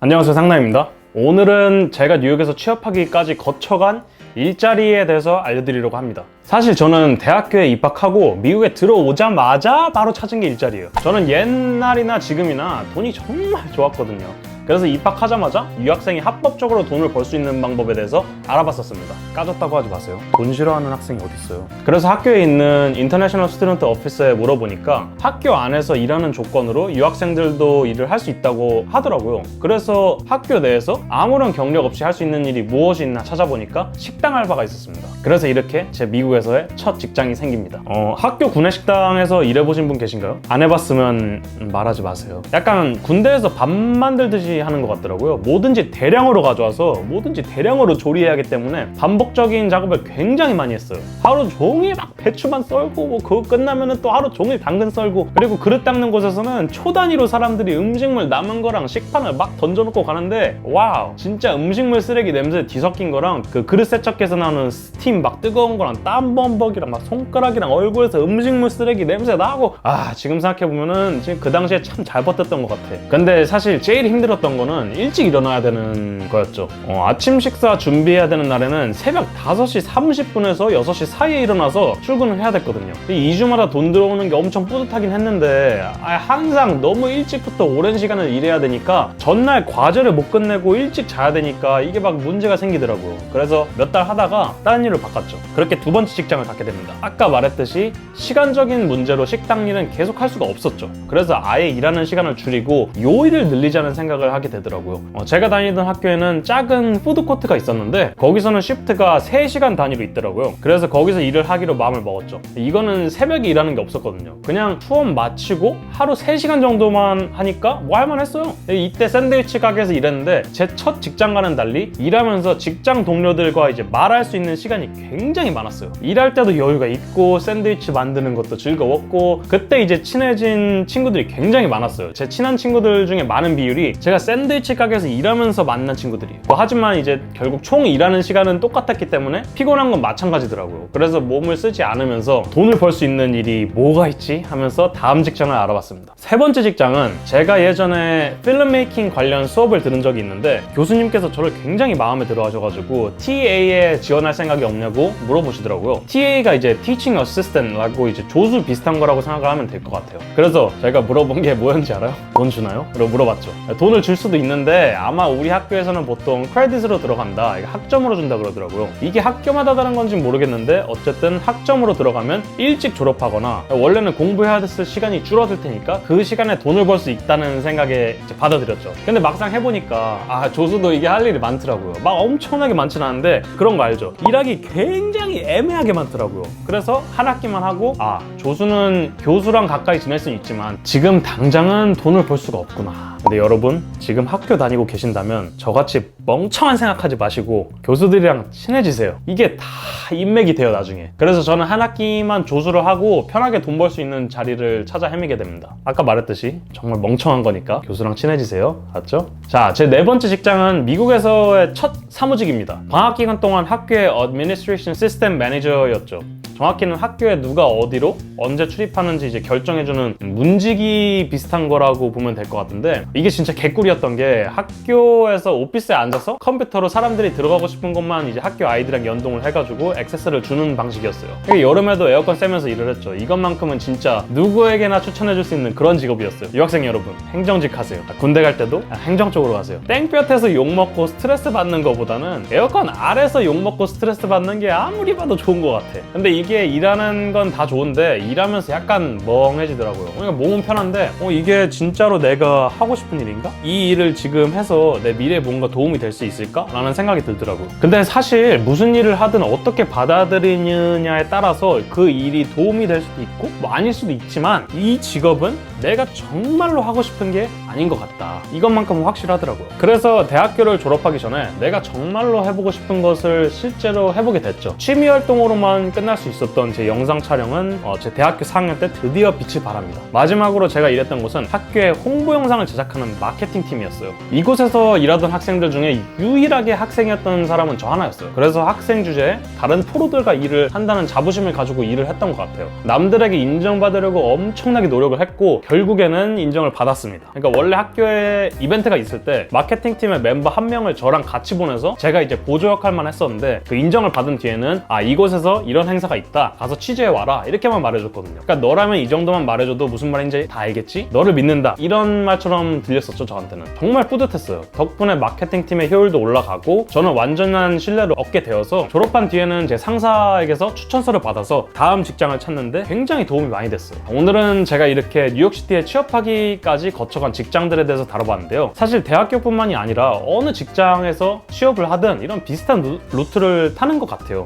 안녕하세요, 상남입니다. 오늘은 제가 뉴욕에서 취업하기까지 거쳐간 일자리에 대해서 알려드리려고 합니다. 사실 저는 대학교에 입학하고 미국에 들어오자마자 바로 찾은 게 일자리예요. 저는 옛날이나 지금이나 돈이 정말 좋았거든요. 그래서 입학하자마자 유학생이 합법적으로 돈을 벌 수 있는 방법에 대해서 알아봤었습니다. 까졌다고 하지 마세요. 돈 싫어하는 학생이 어디 있어요. 그래서 학교에 있는 인터내셔널 스튜던트 오피스에 물어보니까 학교 안에서 일하는 조건으로 유학생들도 일을 할 수 있다고 하더라고요. 그래서 학교 내에서 아무런 경력 없이 할 수 있는 일이 무엇이 있나 찾아보니까 식당 알바가 있었습니다. 그래서 이렇게 제 미국에서의 첫 직장이 생깁니다. 학교 구내식당에서 일해보신 분 계신가요? 안 해봤으면 말하지 마세요. 약간 군대에서 밥 만들듯이 하는 것 같더라고요. 뭐든지 대량으로 가져와서 뭐든지 대량으로 조리해야 하기 때문에 반복적인 작업을 굉장히 많이 했어요. 하루 종일 막 배추만 썰고 뭐 그거 끝나면은 또 하루 종일 당근 썰고, 그리고 그릇 닦는 곳에서는 초 단위로 사람들이 음식물 남은 거랑 식판을 막 던져놓고 가는데, 와우, 진짜 음식물 쓰레기 냄새 뒤섞인 거랑 그 그릇 세척기에서 나오는 스팀 막 뜨거운 거랑 땀 범벅이랑 막 손가락이랑 얼굴에서 음식물 쓰레기 냄새 나고, 지금 생각해보면은 지금 그 당시에 참 잘 버텼던 것 같아. 근데 사실 제일 힘들었던 거는 일찍 일어나야 되는 거였죠. 아침 식사 준비해야 되는 날에는 새벽 5시 30분에서 6시 사이에 일어나서 출근을 해야 됐거든요. 2주마다 돈 들어오는 게 엄청 뿌듯하긴 했는데, 항상 너무 일찍부터 오랜 시간을 일해야 되니까 전날 과제를 못 끝내고 일찍 자야 되니까 이게 막 문제가 생기더라고요. 그래서 몇 달 하다가 다른 일로 바꿨죠. 그렇게 두 번째 직장을 갖게 됩니다. 아까 말했듯이 시간적인 문제로 식당 일은 계속 할 수가 없었죠. 그래서 아예 일하는 시간을 줄이고 요일을 늘리자는 생각을 하게 되더라고요. 제가 다니던 학교에는 작은 푸드코트가 있었는데 거기서는 시프트가 3시간 단위로 있더라고요. 그래서 거기서 일을 하기로 마음을 먹었죠. 이거는 새벽에 일하는 게 없었거든요. 그냥 수업 마치고 하루 3시간 정도만 하니까 뭐 할만했어요. 이때 샌드위치 가게에서 일했는데 제 첫 직장과는 달리 일하면서 직장 동료들과 이제 말할 수 있는 시간이 굉장히 많았어요. 일할 때도 여유가 있고 샌드위치 만드는 것도 즐거웠고, 그때 이제 친해진 친구들이 굉장히 많았어요. 제 친한 친구들 중에 많은 비율이 제가 샌드위치 가게에서 일하면서 만난 친구들이에요. 하지만 이제 결국 총 일하는 시간은 똑같았기 때문에 피곤한 건 마찬가지더라고요. 그래서 몸을 쓰지 않으면서 돈을 벌 수 있는 일이 뭐가 있지 하면서 다음 직장을 알아봤습니다. 세 번째 직장은 제가 예전에 필름메이킹 관련 수업을 들은 적이 있는데 교수님께서 저를 굉장히 마음에 들어 하셔가지고 TA에 지원할 생각이 없냐고 물어보시더라고요. TA가 이제 Teaching Assistant라고 이제 조수 비슷한 거라고 생각을 하면 될 것 같아요. 그래서 제가 물어본 게 뭐였는지 알아요? 돈 주나요? 라고 물어봤죠. 돈을 줄 수도 있는데 아마 우리 학교에서는 보통 크레딧으로 들어간다, 이게 학점으로 준다 그러더라고요. 이게 학교마다 다른 건지 모르겠는데 어쨌든 학점으로 들어가면 일찍 졸업하거나 원래는 공부해야 됐을 시간이 줄어들 테니까 그 시간에 돈을 벌 수 있다는 생각에 이제 받아들였죠. 근데 막상 해보니까 조수도 이게 할 일이 많더라고요. 막 엄청나게 많진 않은데 그런 거 알죠? 일하기 굉장히 애매하게 많더라고요. 그래서 한 학기만 하고 조수는 교수랑 가까이 지낼 수는 있지만 지금 당장은 돈을 벌 수가 없구나. 근데 여러분, 지금 학교 다니고 계신다면 저같이 멍청한 생각하지 마시고 교수들이랑 친해지세요. 이게 다 인맥이 돼요, 나중에. 그래서 저는 한 학기만 조수를 하고 편하게 돈 벌 수 있는 자리를 찾아 헤매게 됩니다. 아까 말했듯이 정말 멍청한 거니까 교수랑 친해지세요. 알았죠? 자, 제 네 번째 직장은 미국에서의 첫 사무직입니다. 방학 기간 동안 학교의 Administration System Manager였죠. 정확히는 학교에 누가 어디로 언제 출입하는지 이제 결정해주는 문지기 비슷한 거라고 보면 될 것 같은데, 이게 진짜 개꿀이었던 게 학교에서 오피스에 앉아서 컴퓨터로 사람들이 들어가고 싶은 것만 이제 학교 아이들이랑 연동을 해가지고 액세스를 주는 방식이었어요. 여름에도 에어컨 쐬면서 일을 했죠. 이것만큼은 진짜 누구에게나 추천해줄 수 있는 그런 직업이었어요. 유학생 여러분, 행정직 하세요. 군대 갈 때도 행정 쪽으로 가세요. 땡볕에서 욕먹고 스트레스 받는 것보다는 에어컨 아래서 욕먹고 스트레스 받는 게 아무리 봐도 좋은 것 같아. 근데 이게 일하는 건 다 좋은데 일하면서 약간 멍해지더라고요. 그러니까 몸은 편한데 이게 진짜로 내가 하고 싶은 일인가? 이 일을 지금 해서 내 미래에 뭔가 도움이 될 수 있을까? 라는 생각이 들더라고요. 근데 사실 무슨 일을 하든 어떻게 받아들이느냐에 따라서 그 일이 도움이 될 수도 있고 아닐 수도 있지만, 이 직업은 내가 정말로 하고 싶은 게 아닌 것 같다, 이것만큼은 확실하더라고요. 그래서 대학교를 졸업하기 전에 내가 정말로 해보고 싶은 것을 실제로 해보게 됐죠. 취미 활동으로만 끝날 수 있었던 제 영상 촬영은 제 대학교 4학년 때 드디어 빛을 발합니다. 마지막으로 제가 일했던 곳은 학교의 홍보 영상을 제작하는 마케팅 팀이었어요. 이곳에서 일하던 학생들 중에 유일하게 학생이었던 사람은 저 하나였어요. 그래서 학생 주제에 다른 프로들과 일을 한다는 자부심을 가지고 일을 했던 것 같아요. 남들에게 인정받으려고 엄청나게 노력을 했고 결국에는 인정을 받았습니다. 그러니까 원래 학교에 이벤트가 있을 때 마케팅팀의 멤버 한 명을 저랑 같이 보내서 제가 이제 보조 역할만 했었는데 그 인정을 받은 뒤에는 이곳에서 이런 행사가 있다, 가서 취재해 와라, 이렇게만 말해줬거든요. 그러니까 너라면 이 정도만 말해줘도 무슨 말인지 다 알겠지? 너를 믿는다, 이런 말처럼 들렸었죠. 저한테는 정말 뿌듯했어요. 덕분에 마케팅팀의 효율도 올라가고 저는 완전한 신뢰를 얻게 되어서 졸업한 뒤에는 제 상사에게서 추천서를 받아서 다음 직장을 찾는데 굉장히 도움이 많이 됐어요. 오늘은 제가 이렇게 뉴욕시티에 취업하기까지 거쳐간 직장들에 대해서 다뤄봤는데요. 사실 대학교뿐만이 아니라 어느 직장에서 취업을 하든 이런 비슷한 루트를 타는 것 같아요.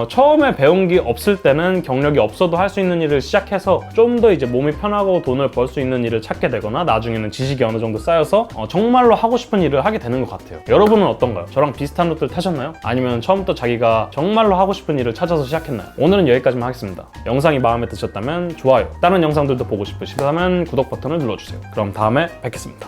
처음에 배운 게 없을 때는 경력이 없어도 할 수 있는 일을 시작해서 좀 더 이제 몸이 편하고 돈을 벌 수 있는 일을 찾게 되거나 나중에는 지식이 어느 정도 쌓여서 정말로 하고 싶은 일을 하게 되는 것 같아요. 여러분은 어떤가요? 저랑 비슷한 루트를 타셨나요? 아니면 처음부터 자기가 정말로 하고 싶은 일을 찾아서 시작했나요? 오늘은 여기까지만 하겠습니다. 영상이 마음에 드셨다면 좋아요, 다른 영상들도 보고 싶으시다면 구독 버튼을 눌러주세요. 그럼 다음에 뵙겠습니다.